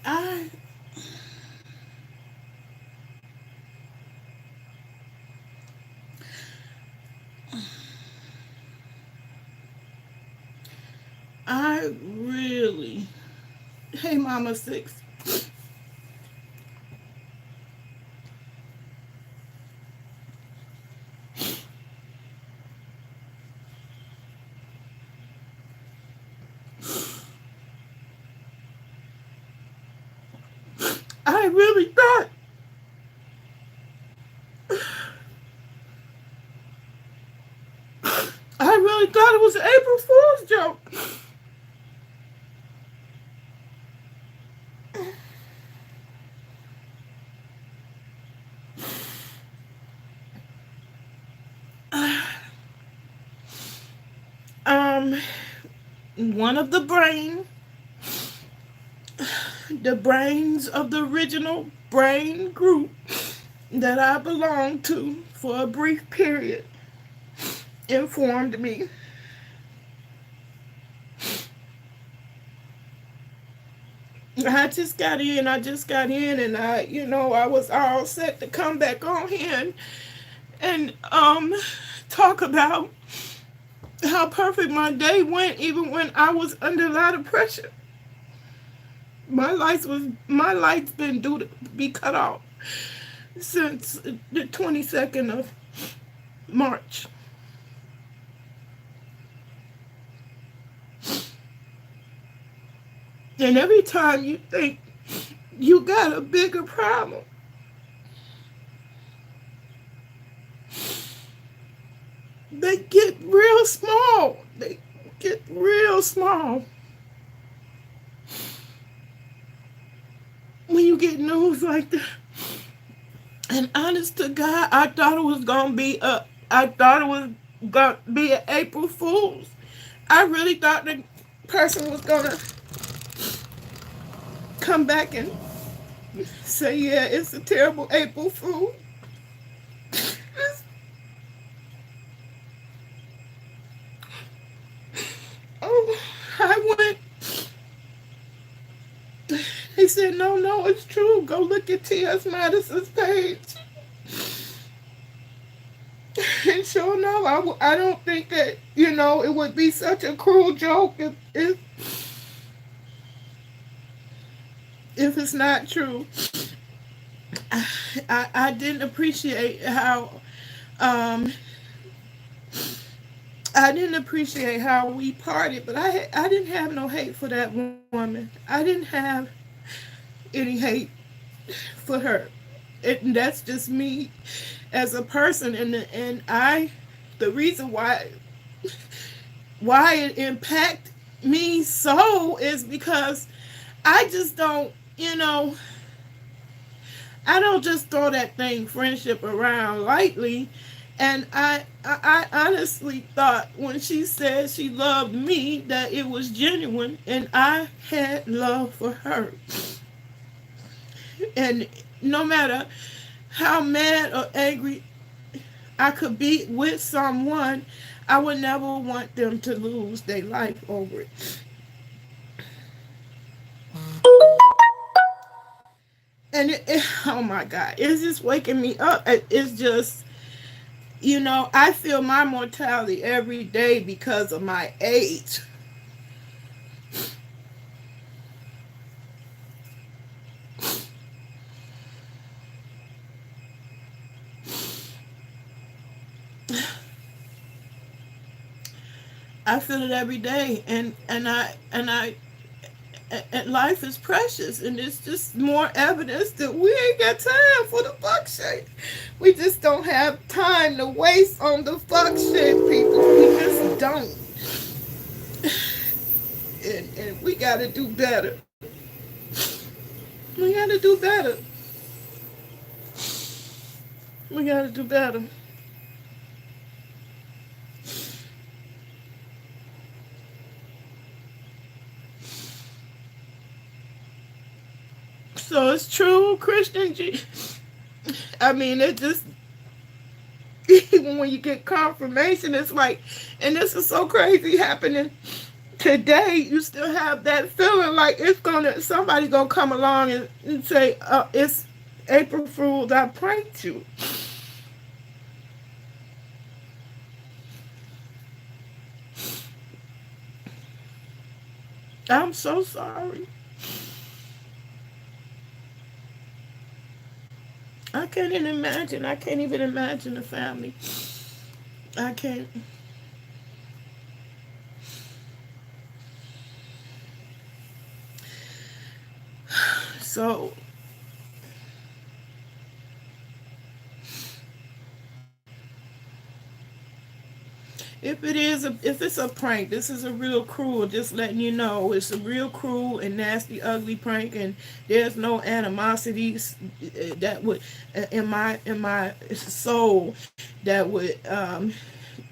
I I really, hey Mama Six, I really thought, I really thought it was an April Fool's joke. Um, one of the brains of the original brain group that I belonged to for a brief period informed me. I just got in, and I was all set to come back on here and talk about how perfect my day went, even when I was under a lot of pressure. My light's been due to be cut off since the 22nd of March. And every time you think you got a bigger problem, they get real small. They get real small. When you get news like that. And honest to God, I thought it was gonna be an April Fool's. I really thought the person was gonna come back and say, yeah, it's a terrible April Fool. Oh, I went. He said, no, it's true. Go look at T.S. Madison's page. And sure enough, I don't think that, it would be such a cruel joke if it's not true. I didn't appreciate how um I didn't appreciate how we parted, but I didn't have no hate for that woman. I didn't have any hate for her. That's just me as a person, and the reason why it impacted me so is because I just don't, I don't just throw that thing friendship around lightly. And I honestly thought when she said she loved me that it was genuine, and I had love for her. And no matter how mad or angry I could be with someone, I would never want them to lose their life over it. And oh my God, it's just waking me up. It's just, I feel my mortality every day because of my age. I feel it every day, and life is precious, and it's just more evidence that we ain't got time for the fuck shit. We just don't have time to waste on the fuck shit, people. We just don't. And we gotta do better. We gotta do better. We gotta do better. So it's true, Christian G. I mean, it just, even when you get confirmation, it's like, and this is so crazy happening today you still have that feeling like it's gonna somebody gonna come along and say, it's April Fool's, I pranked you. I'm so sorry. I can't even imagine the family. I can't. So if it's a prank, this is a real cruel. Just letting you know, it's a real cruel and nasty, ugly prank, and there's no animosities that would in my soul that would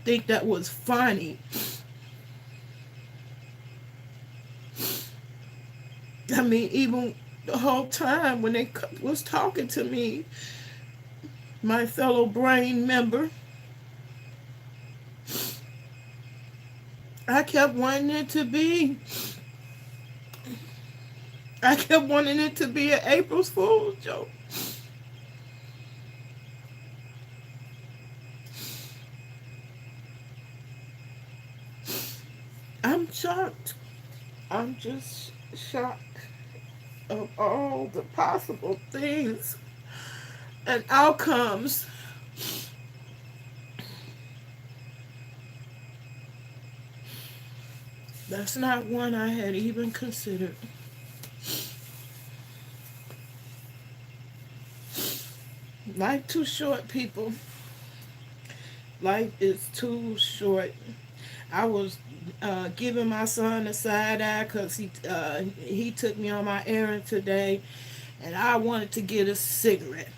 think that was funny. I mean, even the whole time when they was talking to me, my fellow brain member, I kept wanting it to be. I kept wanting it to be an April's Fool's joke. I'm shocked. I'm just shocked of all the possible things and outcomes. That's not one I had even considered. Life too short, people. Life is too short. I was giving my son a side eye because he took me on my errand today, and I wanted to get a cigarette.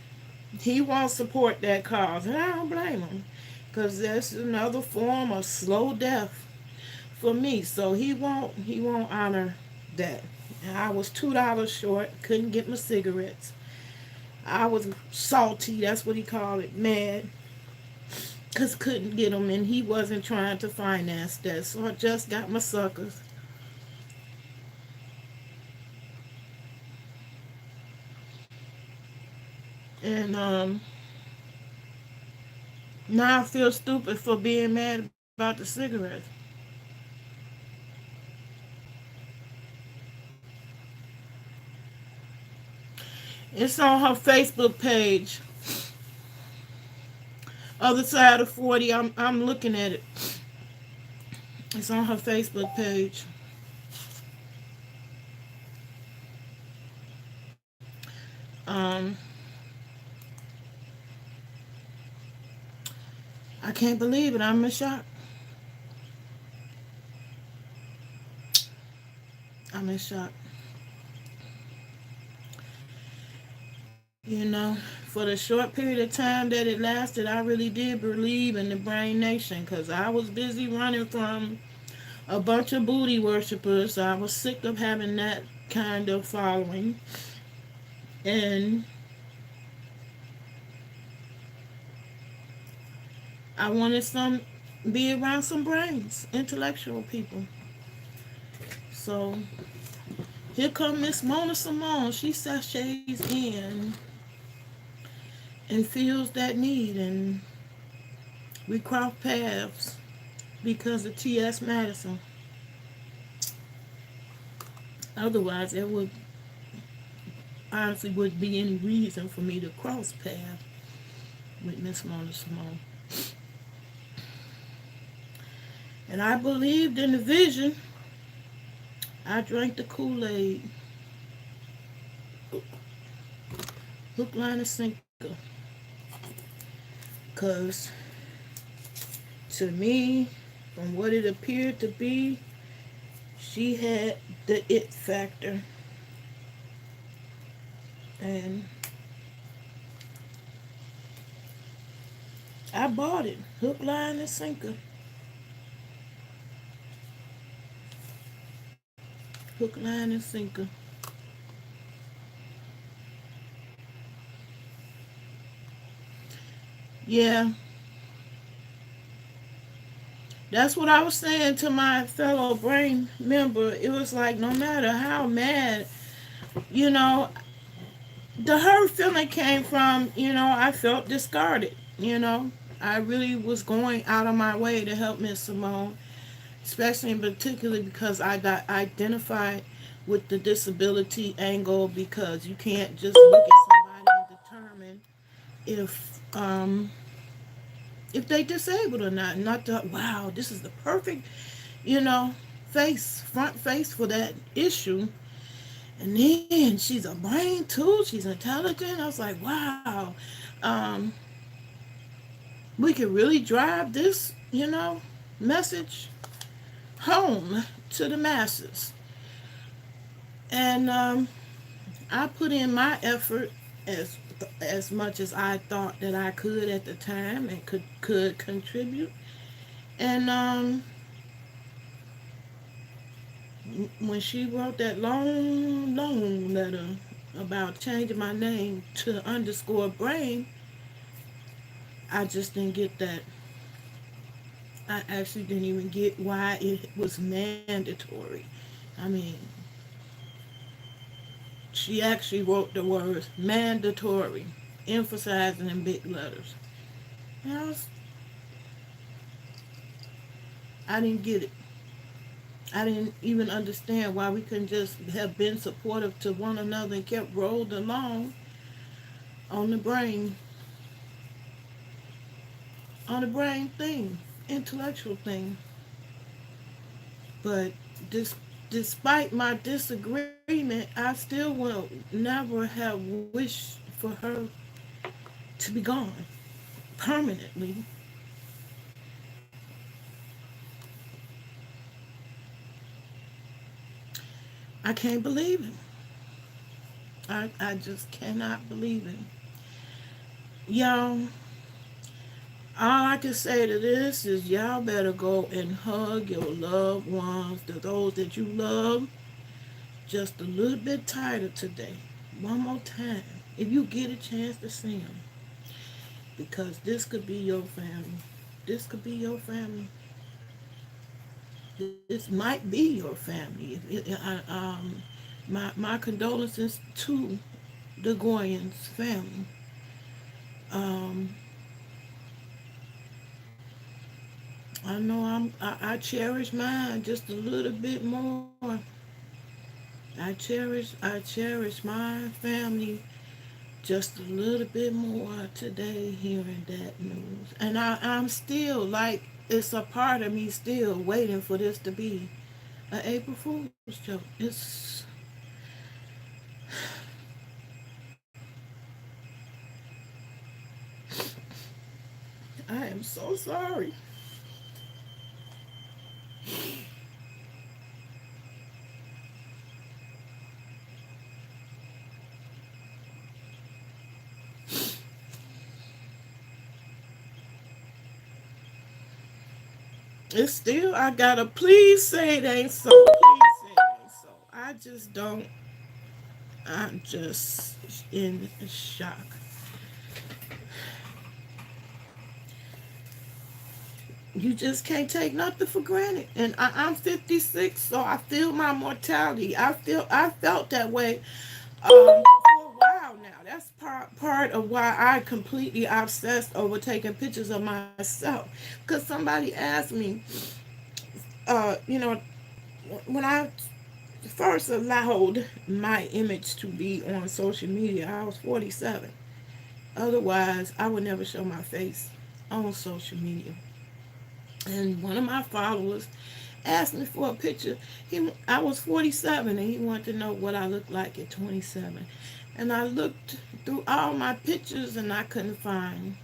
He won't support that cause, and I don't blame him, because that's another form of slow death for me. So he won't honor that. And I was $2 short, couldn't get my cigarettes. I was salty, that's what he called it, mad, because couldn't get them, and he wasn't trying to finance that. So I just got my suckers. And now I feel stupid for being mad about the cigarettes. It's on her Facebook page. Other side of 40. I'm looking at it. It's on her Facebook page. Um, I can't believe it. I'm in shock. I'm in shock. You know, for the short period of time that it lasted, I really did believe in the Brain Nation because I was busy running from a bunch of booty worshippers. I was sick of having that kind of following. And I wanted some, be around some brains, intellectual people. So here come Miss Mona Simone. She sachets in and feels that need, and we cross paths because of T.S. Madison. Otherwise, there would honestly wouldn't be any reason for me to cross paths with Miss Mona Simone. And I believed in the vision. I drank the Kool-Aid, hook, line, and sinker. Because to me, from what it appeared to be, she had the it factor. And I bought it, hook, line, and sinker. Hook, line, and sinker. Yeah, That's what I was saying to my fellow brain member. It was like no matter how mad, you know, the hurt feeling came from, I felt discarded, I really was going out of my way to help Miss Simone, especially in particular because I got identified with the disability angle, because you can't just look at somebody and determine if they disabled or not. Not the wow, this is the perfect, you know, front face for that issue. And then she's a brain too. She's intelligent. I was like, wow, um, we could really drive this, message home to the masses. And I put in my effort as as much as I thought that I could at the time and could contribute. And when she wrote that long, long letter about changing my name to underscore brain, I just didn't get that. I actually didn't even get why it was mandatory. I mean, she actually wrote the words mandatory, emphasizing in big letters. And I didn't get it. I didn't even understand why we couldn't just have been supportive to one another and kept rolled along on the brain, thing, intellectual thing. But this, despite my disagreement, I still will never have wished for her to be gone permanently. I can't believe it. I just cannot believe it. Y'all, all I can say to this is y'all better go and hug your loved ones, those that you love, just a little bit tighter today. One more time. If you get a chance to see them. Because this could be your family. This could be your family. This might be your family. My condolences to the Goyans family. Um, I know I cherish mine just a little bit more. I cherish my family just a little bit more today hearing that news. And I'm still like, it's a part of me still waiting for this to be an April Fool's joke. I am so sorry. It's still, I gotta please say it ain't so. Please say it ain't so. I just don't, I'm just in shock. You just can't take nothing for granted. And I'm 56, so I feel my mortality. I felt that way for a while now. That's part of why I completely obsessed over taking pictures of myself. Because somebody asked me, uh, you know, when I first allowed my image to be on social media, I was 47. Otherwise, I would never show my face on social media. And one of my followers asked me for a picture. I was 47 and he wanted to know what I looked like at 27. And I looked through all my pictures and I couldn't find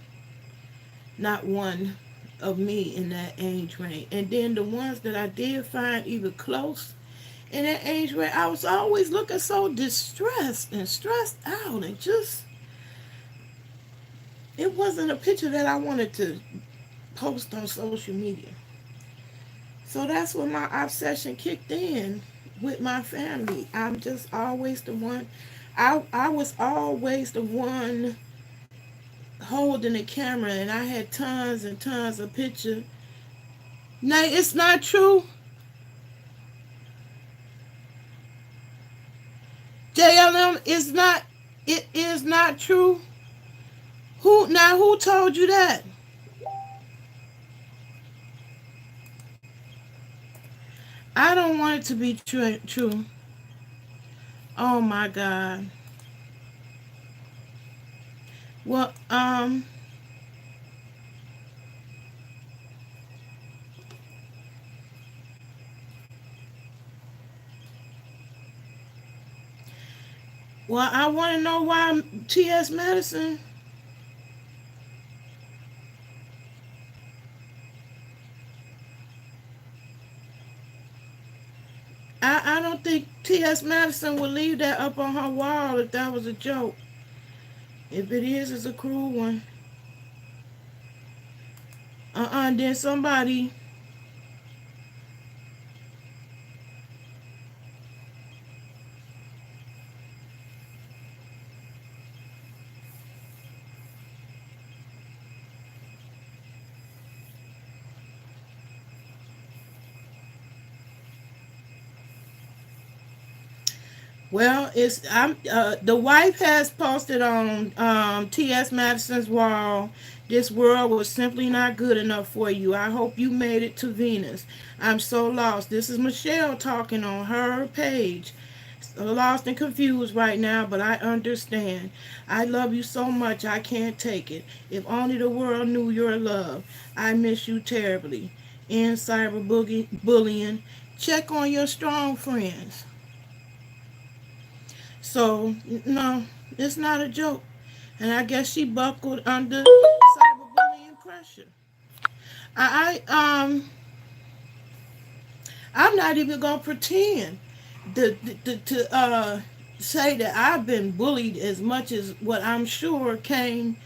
not one of me in that age range. And then the ones that I did find either close in that age range, I was always looking so distressed and stressed out and just, it wasn't a picture that I wanted to post on social media. So that's when my obsession kicked in with my family. I'm just always the one. I was always the one holding the camera, and I had tons and tons of pictures Nay, it's not true. JLM is not. It is not true. Who now? Who told you that? I don't want it to be true. Oh my God. Well, well, I want to know why T.S. Madison. I don't think T.S. Madison would leave that up on her wall if that was a joke. If it is, it's a cruel one. Then somebody. Well, it's I'm the wife has posted on T.S. Madison's wall. This world was simply not good enough for you. I hope you made it to Venus. I'm so lost. This is Michelle talking on her page. So lost and confused right now, but I understand. I love you so much I can't take it. If only the world knew your love. I miss you terribly. In cyberbullying, check on your strong friends. So, no, it's not a joke. And I guess she buckled under cyberbullying pressure. I I'm not even gonna pretend to say that I've been bullied as much as what I'm sure came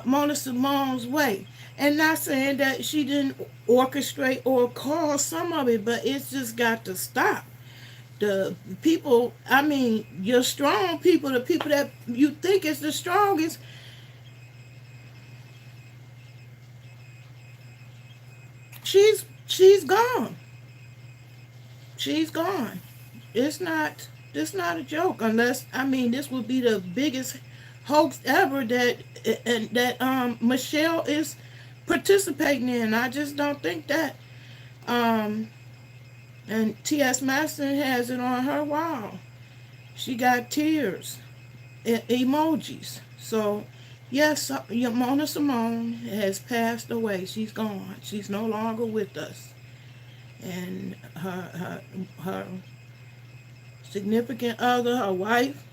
Mona Simone's way. And not saying that she didn't orchestrate or cause some of it, but it's just got to stop. The people, I mean, your strong people, the people that you think is the strongest, she's gone. She's gone. It's not it's not a joke unless I mean this would be the biggest hoax ever that and that Michelle is participating in. I just don't think that. Um and T.S. Madison has it on her wall. She got tears. Emojis. So, yes, Mona Simone has passed away. She's gone. She's no longer with us. And her significant other, her wife,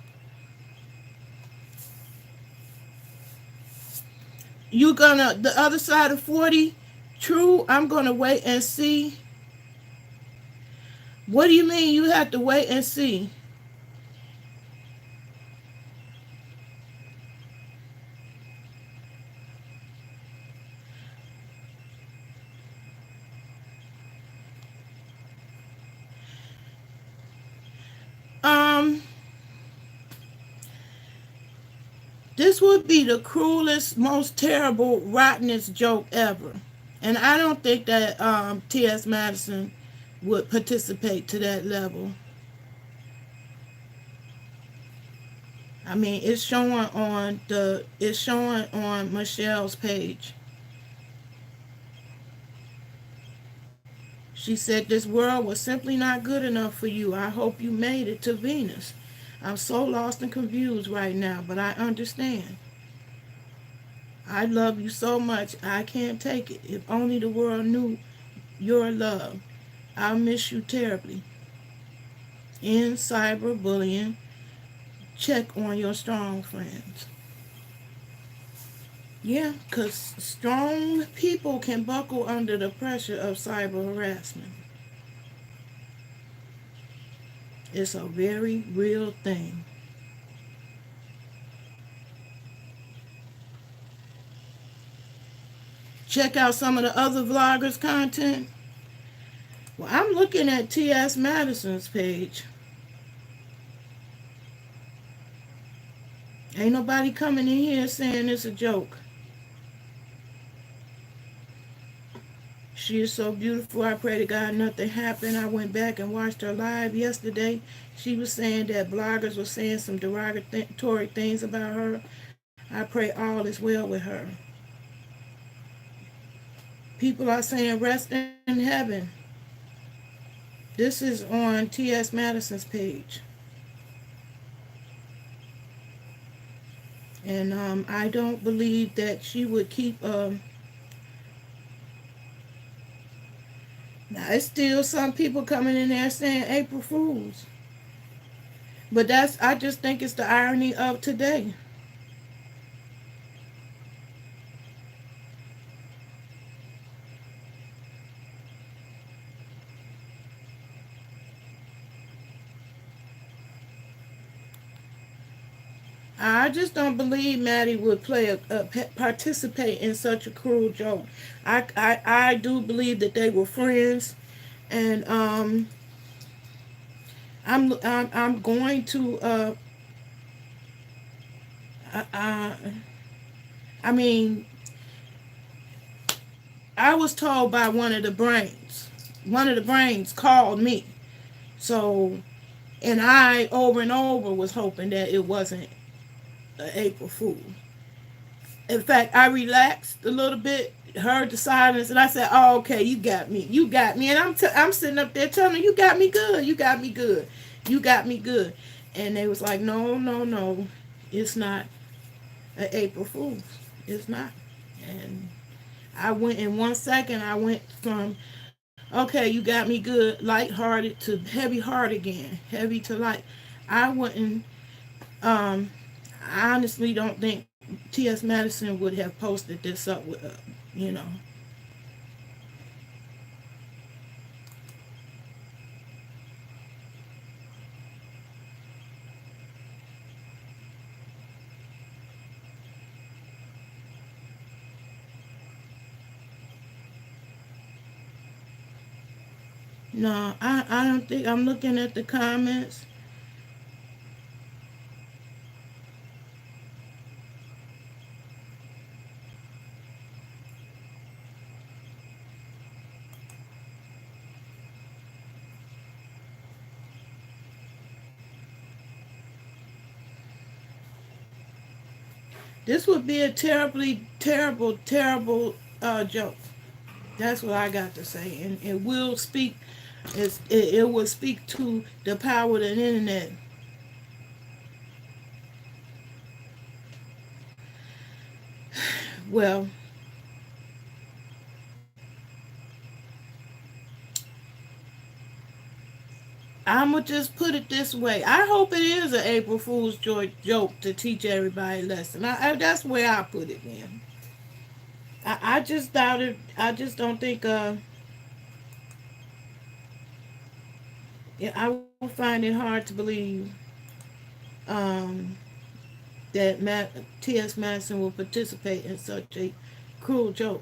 you gonna, the other side of 40, true, I'm gonna wait and see. What do you mean you have to wait and see? Um, this would be the cruelest, most terrible, rottenest joke ever. And I don't think that T.S. Madison would participate to that level. I mean, it's showing on Michelle's page. She said this world was simply not good enough for you. I hope you made it to Venus. I'm so lost and confused right now, but I understand. I love you so much I can't take it. If only the world knew your love. I'll miss you terribly. In cyberbullying, check on your strong friends. Yeah, because strong people can buckle under the pressure of cyber harassment. It's a very real thing. Check out some of the other vloggers' content. Well, I'm looking at T.S. Madison's page. Ain't nobody coming in here saying it's a joke. She is so beautiful. I pray to God nothing happened. I went back and watched her live yesterday. She was saying that bloggers were saying some derogatory things about her. I pray all is well with her. People are saying rest in heaven. This is on T.S. Madison's page. And I don't believe that she would keep. Now, it's still some people coming in there saying April Fools. But I just think it's the irony of today. I just don't believe Maddie would participate in such a cruel joke. I do believe that they were friends, and I'm going to uh, uh, I mean, I was told by one of the brains. One of the brains called me. So, and I over and over was hoping that it wasn't an April Fool. In fact, I relaxed a little bit, heard the silence, and I said, "Oh, okay, you got me, you got me." And I'm sitting up there telling them, "You got me good, you got me good, you got me good." And they was like, "No, no, no, it's not an April Fool's. It's not." And I went in 1 second. I went from, okay, you got me good, light-hearted to heavy heart again, heavy to light. I wouldn't. I honestly don't think T.S. Madison would have posted this up with, you know. No, I don't think. I'm looking at the comments. This would be a terribly, terrible, terrible joke. That's what I got to say, and it will speak. It will speak to the power of the internet. Well, I'm gonna just put it this way. I hope it is an April Fool's joke to teach everybody a lesson. That's where I put it in. I just doubt it. I just don't think. Yeah, I will find it hard to believe um, that T.S. Madison will participate in such a cruel joke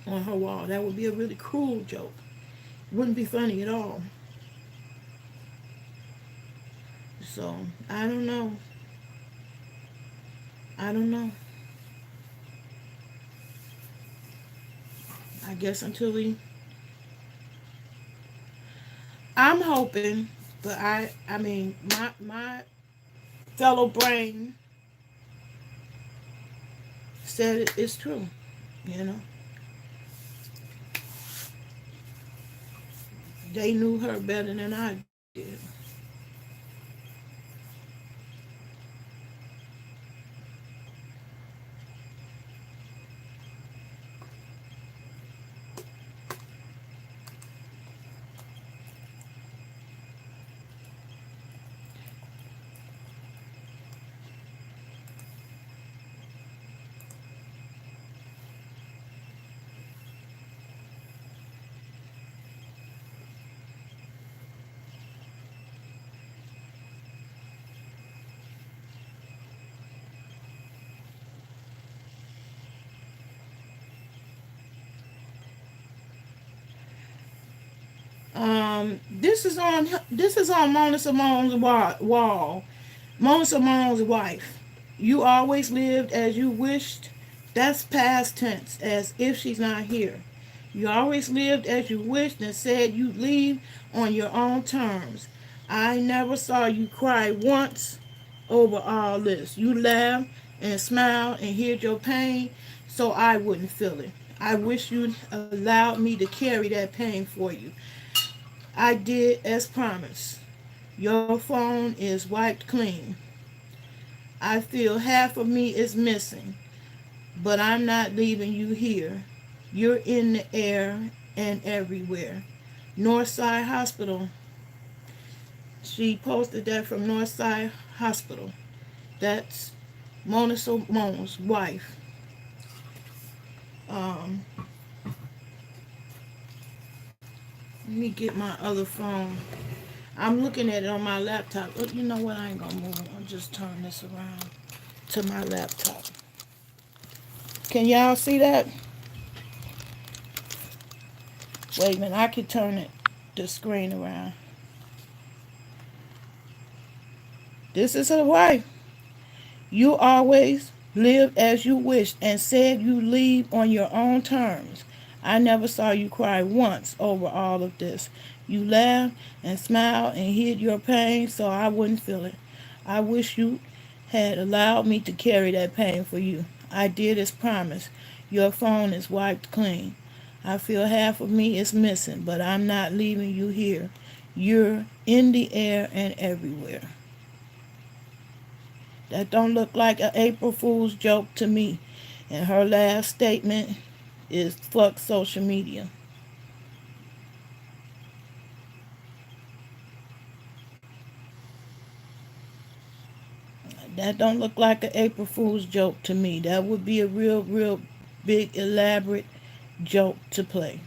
on her wall. That would be a really cruel joke. Wouldn't be funny at all. So I don't know. I don't know. I guess until we, I'm hoping, but I mean, my fellow brain said it's true. You know, they knew her better than I did. This is on Mona Simone's wall. Mona Simone's wife. You always lived as you wished. That's past tense, as if she's not here. You always lived as you wished and said you'd leave on your own terms. I never saw you cry once over all this. You laughed and smiled and hid your pain so I wouldn't feel it. I wish you'd allowed me to carry that pain for you. I did as promised. Your phone is wiped clean. I feel half of me is missing, but I'm not leaving you here. You're in the air and everywhere. Northside Hospital. She posted that from Northside Hospital. That's Mona Simone's wife. Um, Let me get my other phone. I'm looking at it on my laptop. Oh, you know what? I ain't gonna move. I'll just turn this around to my laptop. Can y'all see that? Wait a minute. I can turn the screen around. This is her wife. You always lived as you wished and said you leave on your own terms. I never saw you cry once over all of this. You laughed and smiled and hid your pain so I wouldn't feel it. I wish you had allowed me to carry that pain for you. I did as promised. Your phone is wiped clean. I feel half of me is missing, but I'm not leaving you here. You're in the air and everywhere. That don't look like an April Fool's joke to me. And her last statement is fuck social media. That don't look like an April Fool's joke to me. That would be a real big elaborate joke to play.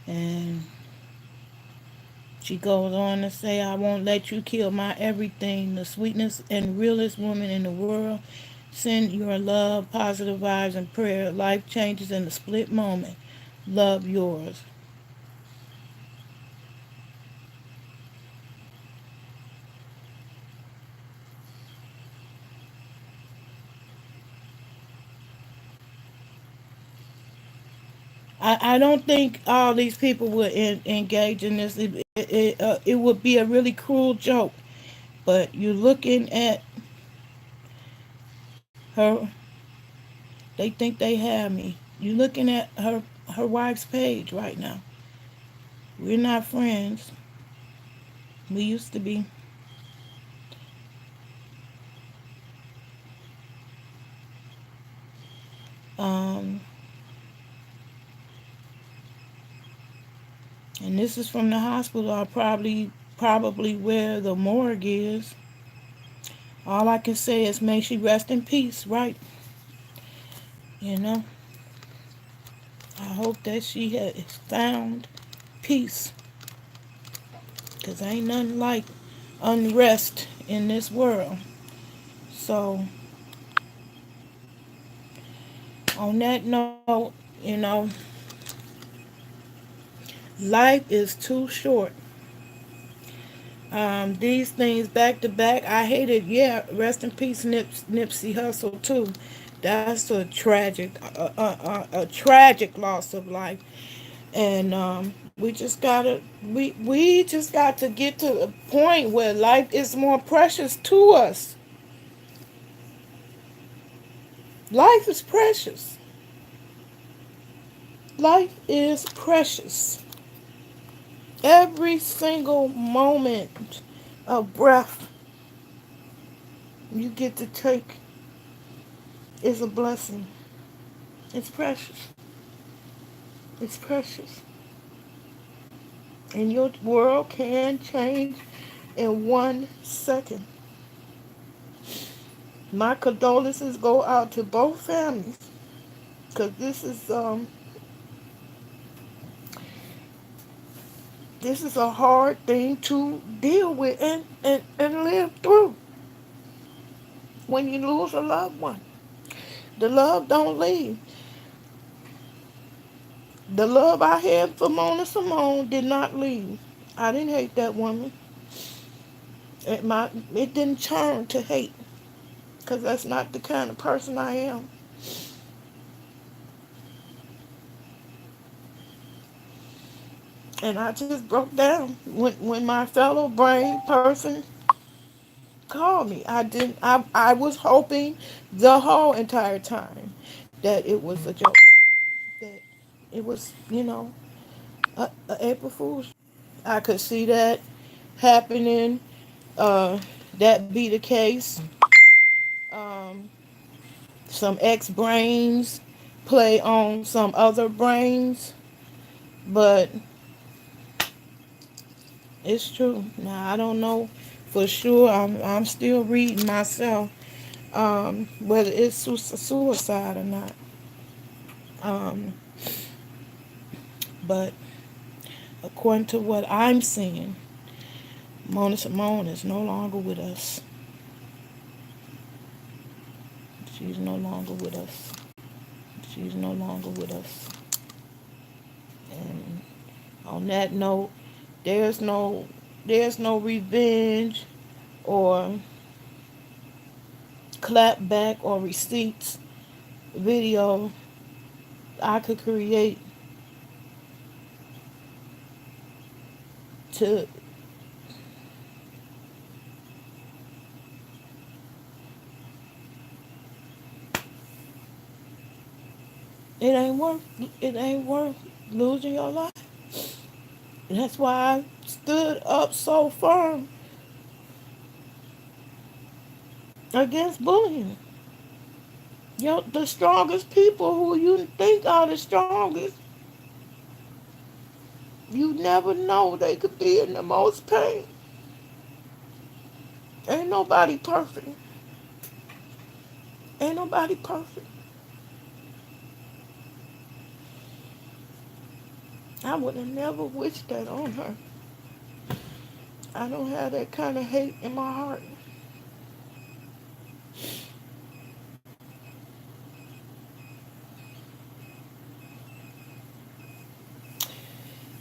And she goes on to say, I won't let you kill my everything, the sweetest and realest woman in the world. Send your love, positive vibes, and prayer. Life changes in a split moment. Love yours. I don't think all these people would engage in this. It would be a really cruel joke. But you're looking at her, they think they have me. You're looking at her wife's page right now. We're not friends. We used to be. Um, and this is from the hospital. I probably where the morgue is. All I can say is may she rest in peace, right? You know, I hope that she has found peace, because ain't nothing like unrest in this world. So, on that note, you know, life is too short. These things back to back, I hate it. Yeah, rest in peace, Nipsey Hussle too. That's a tragic loss of life. And we just got to get to a point where life is more precious to us. Life is precious. Life is precious. Every single moment of breath you get to take is a blessing. It's precious. It's precious. And your world can change in 1 second. My condolences go out to both families, because this is This is a hard thing to deal with and live through when you lose a loved one. The love don't leave. The love I had for Mona Simone did not leave. I didn't hate that woman. It didn't turn to hate because that's not the kind of person I am. And I just broke down when my fellow brain person called me. I was hoping the whole entire time that it was a joke. That it was, a April Fool's. I could see that happening. Uh, that be the case. Um, some ex brains play on some other brains, but it's true. Now I don't know for sure. I'm still reading myself, whether it's suicide or not. Um, but according to what I'm seeing, Mona Simone is no longer with us. She's no longer with us. She's no longer with us. And on that note, there's no there's no revenge or clap back or receipts video I could create to it ain't worth it ain't worth losing your life. And that's why I stood up so firm against bullying. The strongest people who you think are the strongest, you never know they could be in the most pain. Ain't nobody perfect. Ain't nobody perfect. I would have never wished that on her. I don't have that kind of hate in my heart.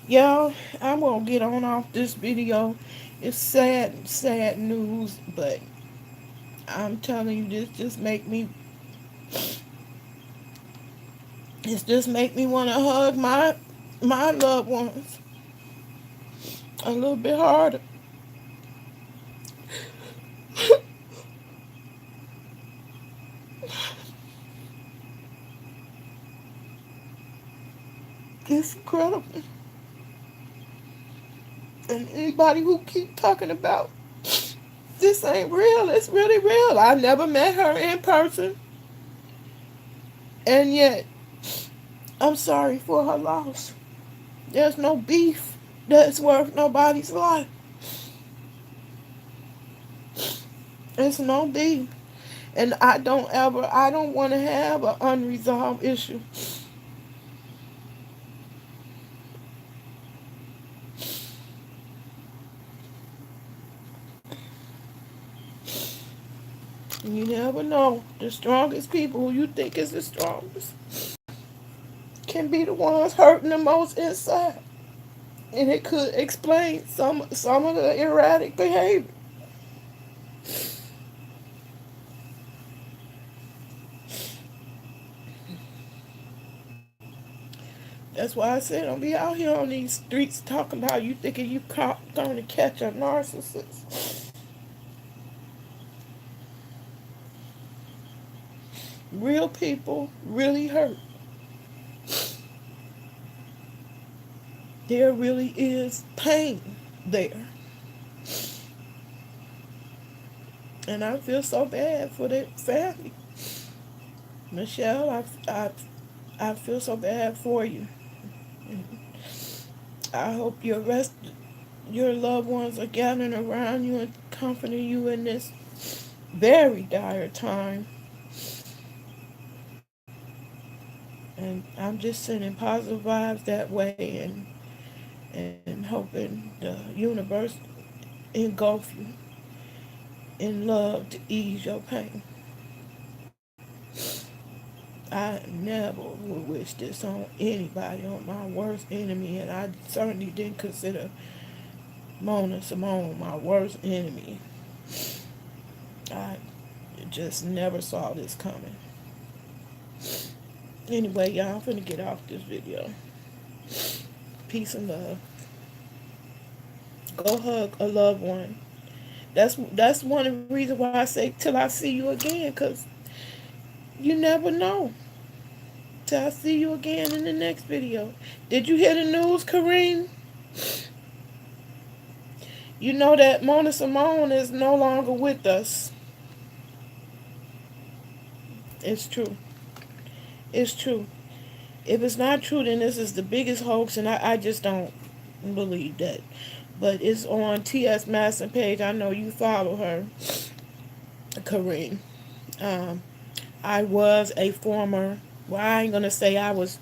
Y'all, I'm gonna get on off this video. It's sad, sad news, but I'm telling you, this just make me want to hug my loved ones a little bit harder. It's incredible. And anybody who keep talking about this ain't real, it's really real. I never met her in person, and yet I'm sorry for her loss. There's no beef that's worth nobody's life. It's no beef. And I don't want to have an unresolved issue. You never know. The strongest people who you think is the strongest can be the ones hurting the most inside. And it could explain some of the erratic behavior. That's why I said don't be out here on these streets talking about you thinking you going to catch a narcissist. Real people really hurt. There really is pain there. And I feel so bad for their family. Michelle, I feel so bad for you. I hope your loved ones are gathering around you and comforting you in this very dire time. And I'm just sending positive vibes that way, and hoping the universe engulf you in love to ease your pain. I never would wish this on anybody, on my worst enemy, and I certainly didn't consider Mona Simone my worst enemy. I just never saw this coming. Anyway, y'all, I'm finna get off this video. Peace and love. Go hug a loved one. That's one of the reasons why I say till I see you again, cause you never know. Till I see you again in the next video. Did you hear the news, Kareem? You know that Mona Simone is no longer with us. It's true. It's true. If it's not true, then this is the biggest hoax, and I just don't believe that. But it's on T.S. Madison page. I know you follow her, Kareem. Um, I was a former, well, I ain't going to say I was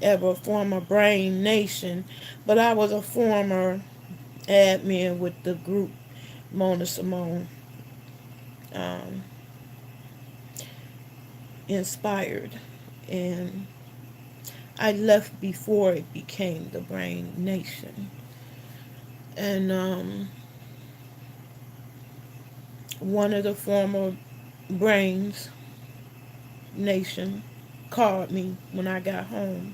ever a former Brain Nation, but I was a former admin with the group Mona Simone um, inspired. And I left before it became the Brain Nation. And one of the former Brains Nation called me when I got home.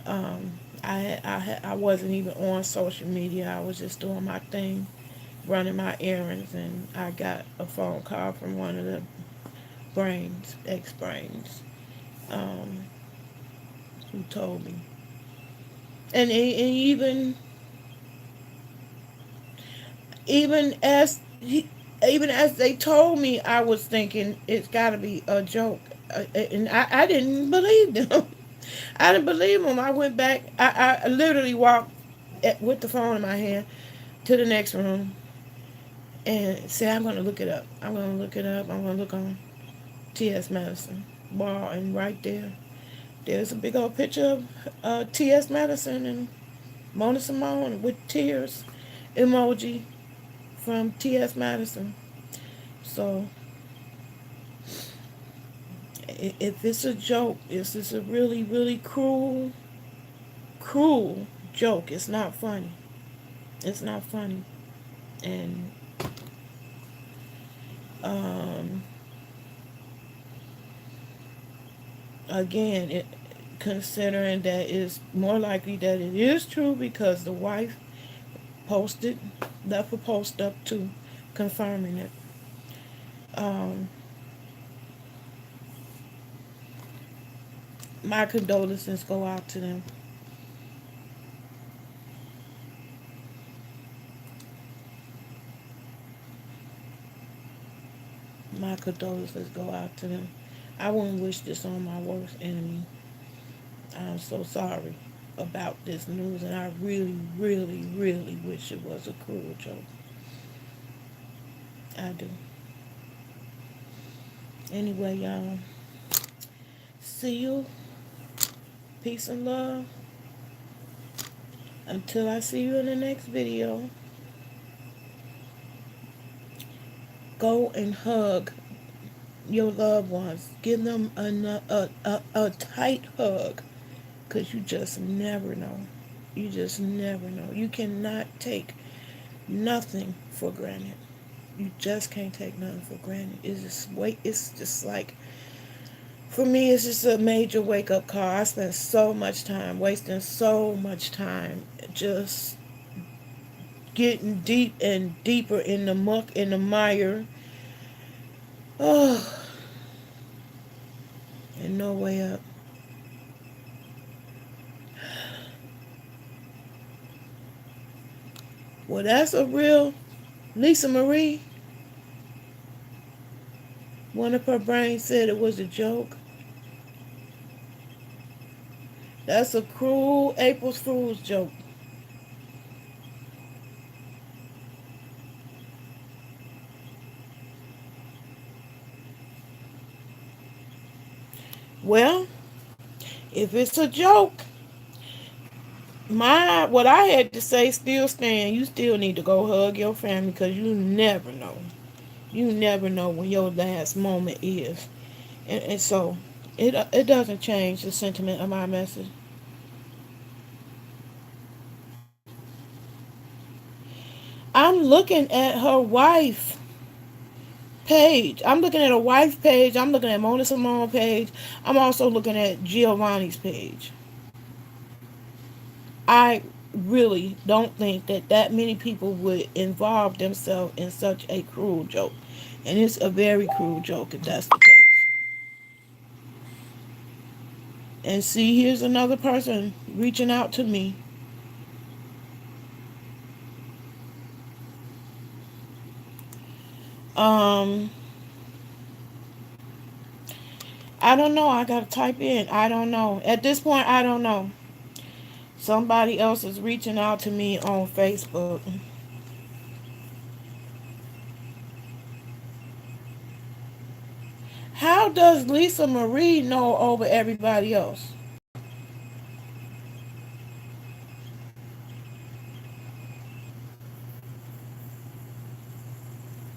I wasn't even on social media. I was just doing my thing, running my errands, and I got a phone call from one of the Brains, ex-Brains, um, who told me. And even as he, even as they told me, I was thinking it's got to be a joke, and I didn't believe them. I didn't believe them. I went back. I literally walked with the phone in my hand to the next room and said, "I'm going to look it up. I'm going to look it up. I'm going to look on T.S. Madison wall, and right there, there's a big old picture of T.S. Madison and Mona Simone with tears emoji from T.S. Madison." So if it's a joke, if it's a really, really cruel joke, it's not funny. It's not funny. And um, again, considering that it's more likely that it is true because the wife posted, left a post up too, confirming it. Um, my condolences go out to them. My condolences go out to them. I wouldn't wish this on my worst enemy. I'm so sorry about this news, and I really, really, really wish it was a cruel joke. I do. Anyway, y'all, see you. Peace and love. Until I see you in the next video, go and hug your loved ones. Give them a tight hug, because you just never know. You just never know. You cannot take nothing for granted. You just can't take nothing for granted. It's just like, for me, it's just a major wake up call. I spent so much time wasting so much time just getting deep and deeper in the muck, in the mire. Oh, and no way up. Well, that's a real Lisa Marie. One of her brains said it was a joke. That's a cruel April Fool's joke. Well, if it's a joke, My what I had to say still stand. You still need to go hug your family because you never know. You never know when your last moment is, and so it doesn't change the sentiment of my message. I'm looking at her wife page. I'm looking at a wife page. I'm looking at Mona Simone page. I'm also looking at Giovanni's page. I really don't think that that many people would involve themselves in such a cruel joke. And it's a very cruel joke if that's the case. And see, here's another person reaching out to me. Um, I don't know. I gotta type in. I don't know. At this point, I don't know. Somebody else is reaching out to me on Facebook. How does Lisa Marie know over everybody else?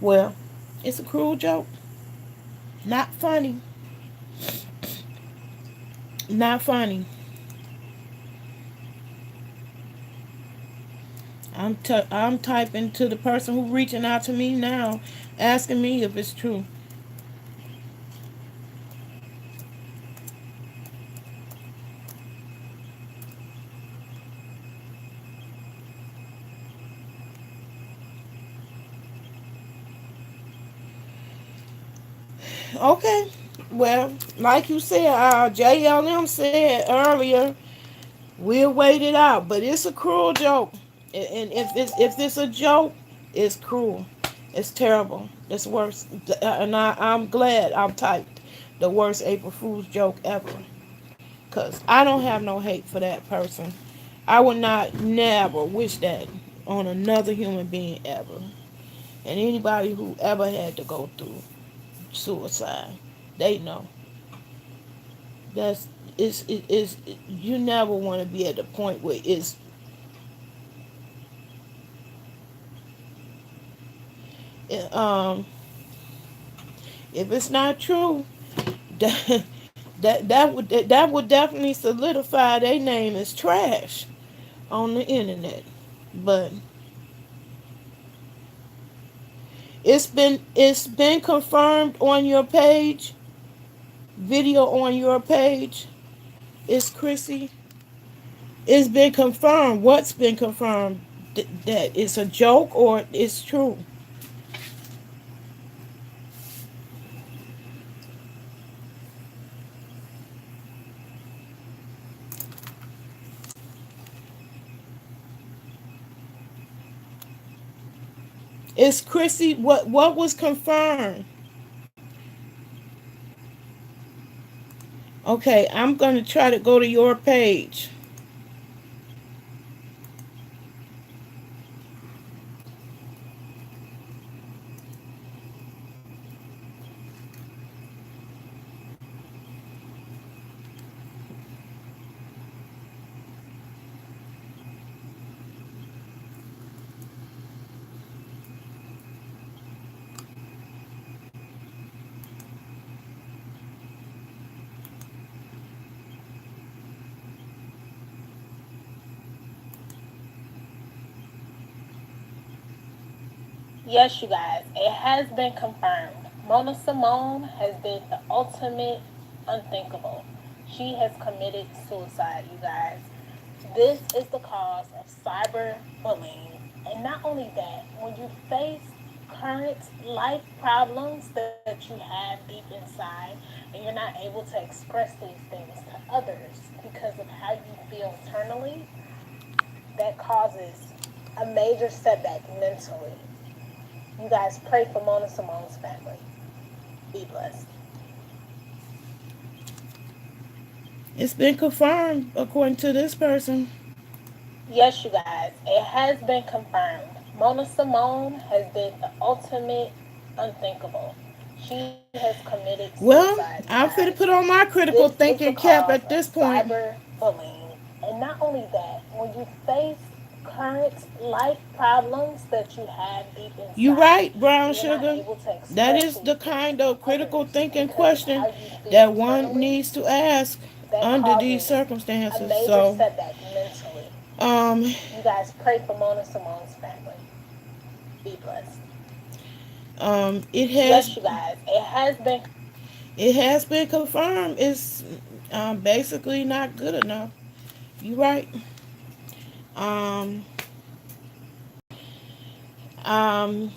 Well, it's a cruel joke. Not funny. Not funny. I'm typing to the person who reaching out to me now, asking me if it's true. Okay. Well, like you said, JLM said earlier, we'll wait it out. But it's a cruel joke, and if it's a joke, it's cruel. It's terrible. It's worse. And I'm glad I'm typed the worst April Fool's joke ever. Cause I don't have no hate for that person. I would not never wish that on another human being ever. And anybody who ever had to go through suicide, they know that's you never want to be at the point where um if it's not true, that that would definitely solidify their name as trash on the internet. But it's been confirmed on your page, video on your page. It's Chrissy. It's been confirmed. What's been confirmed? That it's a joke or it's true? It's Chrissy. What was confirmed? Okay, I'm gonna try to go to your page. Yes, you guys, it has been confirmed. Mona Simone has did the ultimate unthinkable. She has committed suicide, you guys. This is the cause of cyberbullying. And not only that, when you face current life problems that you have deep inside and you're not able to express these things to others because of how you feel internally, that causes a major setback mentally. You guys pray for Mona Simone's family. Be blessed. It's been confirmed according to this person. Yes, you guys, it has been confirmed. Mona Simone has did the ultimate unthinkable. She has committed Well, suicide, you I'm guys. finna put on my This critical is the thinking cause cap at of this point. cyberbullying. And not only that, when you face current life problems that you have deep You inside, right, brown you're not sugar. able to That express is these the things kind to of critical others thinking because of question how you feel that one internally. needs to ask That under these causes a circumstances. major So, setback mentally. um, You guys pray for Mona Simone's family. Be blessed. it has Yes, you guys. It has been. been confirmed. It's basically not good enough. You right. Um, um,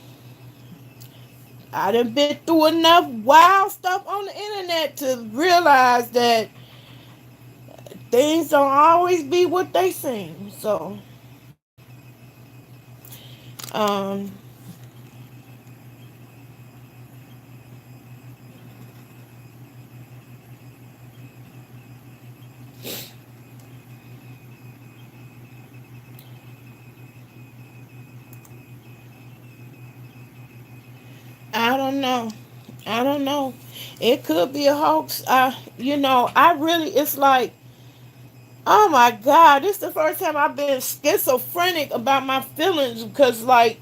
I done been through enough wild stuff on the internet to realize that things don't always be what they seem. So, um, I don't know. I don't know. It could be a hoax. I really, it's like, oh my God, this is the first time I've been schizophrenic about my feelings because, like,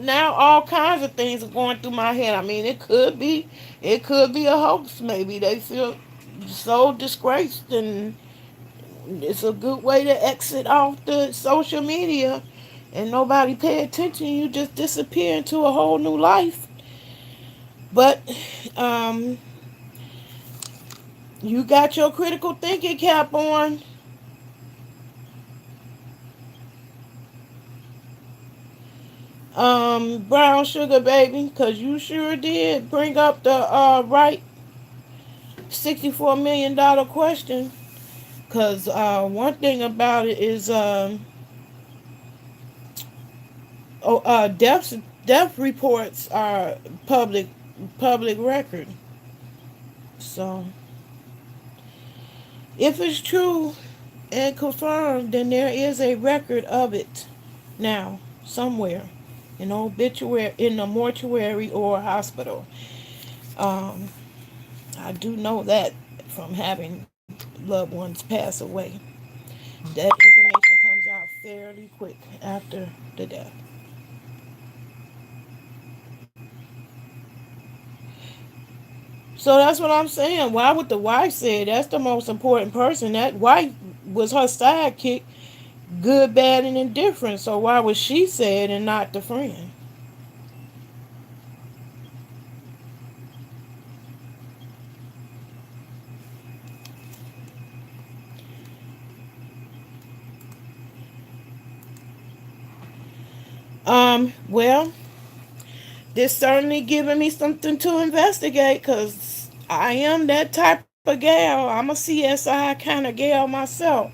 now all kinds of things are going through my head. I mean, it could be a hoax. Maybe they feel so disgraced, and it's a good way to exit off the social media, and nobody pay attention. You just disappear into a whole new life. But, um, you got your critical thinking cap on, brown sugar baby, because you sure did bring up the right $64 million question. Because one thing about it is death reports are public public record. So if it's true and confirmed, then there is a record of it now somewhere, an obituary in a mortuary or a hospital. Um, I do know that from having loved ones pass away. That information comes out fairly quick after the death. So that's what I'm saying. Why would the wife say that's the most important person? That wife was her sidekick, good, bad, and indifferent. So why would she say it and not the friend? Well, this certainly giving me something to investigate because I am that type of gal. I'm a CSI kind of gal myself.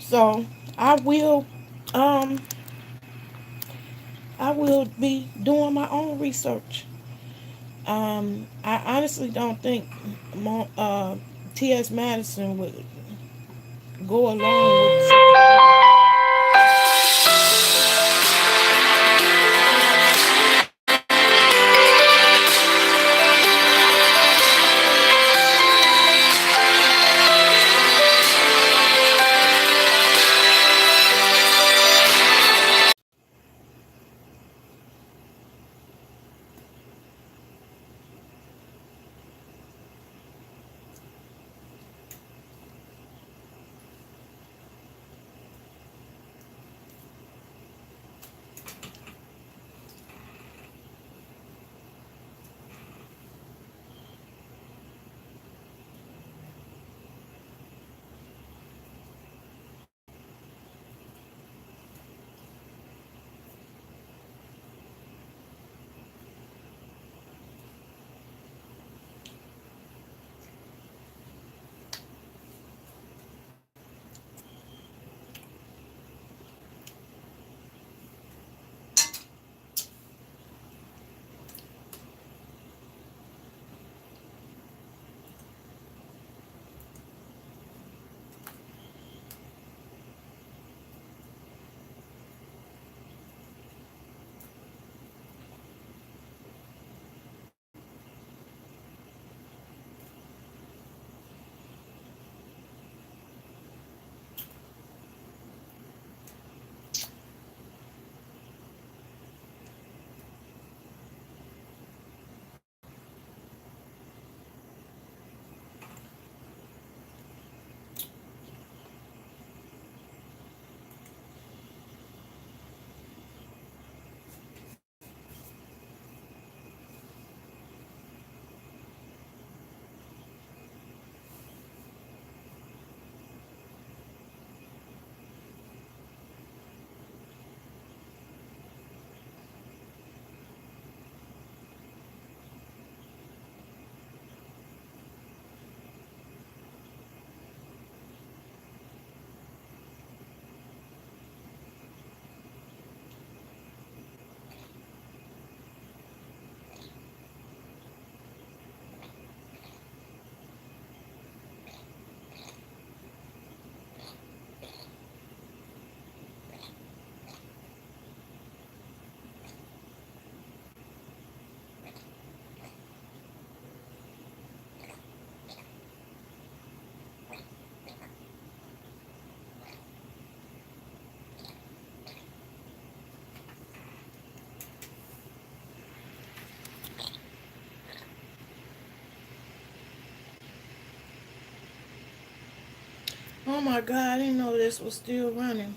So I will, um, I will be doing my own research. I honestly don't think T.S. Madison would go along with such a Oh my God, I didn't know this was still running.